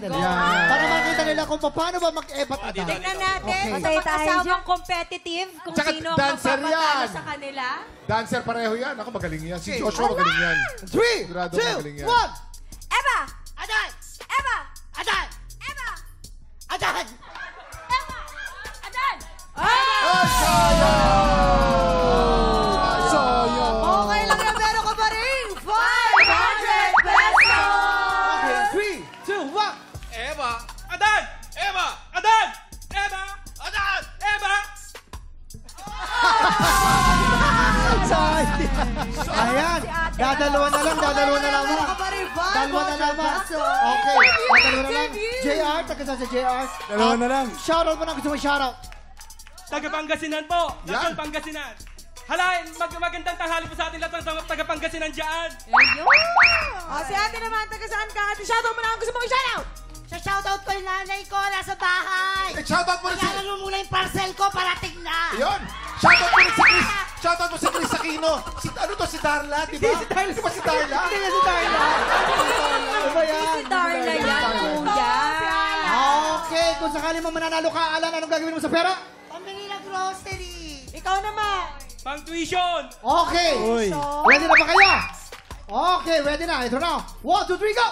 sandali. Yan. Para makita nila kung paano ba mag-ebat at Tingnan natin Okay. sa mag-asawang competitive kung Tsaka sino ang dancer magpapatalo yan. sa kanila. Dancer pareho yan. Ako magaling yan. Si Joshua magaling yan. 3, 2, 1. Sigurado magaling yan. Eva! Adan! Eva! Adan! Eva! Adan! Eva! Adan! Ay, sayang! Okay lang yan, pero ka pa rin! 500 pesos! Okay, 3, 2, 1. Eva! Adan! Eva! Adan! Eva! Adan! Eva! Ayan. Dadalawa na lang. Dalawa na lang. Okay. Dadalawa na lang. JR, taga sa JR. Dalawa na lang. Shoutout mo na gusto mo shoutout. Taga-Pangasinan po! Yan. Luzon, Pangasinan! Hala, magandang tanghali po sa atin lahat ng taga-Pangasinan dyan! Si ate naman, taga saan ka? Ate, shoutout mo na ang gusto mong shoutout! Sa shoutout ko yung nanay ko, nasa bahay. Shoutout mo na si... Kailangan mo muna yung parcel ko, parating na. Ayun! Shoutout mo na si Chris! Shoutout mo si Chris Aquino! Ano to, si Darla, di ba? Di ba si Darla? Hindi na si Darla. Ano ba yan? Si Darla yan, kuya. Okay, kung sakali mo mananalo ka, Alan, anong gagawin mo sa pera? Pambili ng grocery. Ikaw naman. Pang tuition! Okay. Uy. Ready na ba kayo? Okay, ready na. Ito na. 1, 2, 3, go!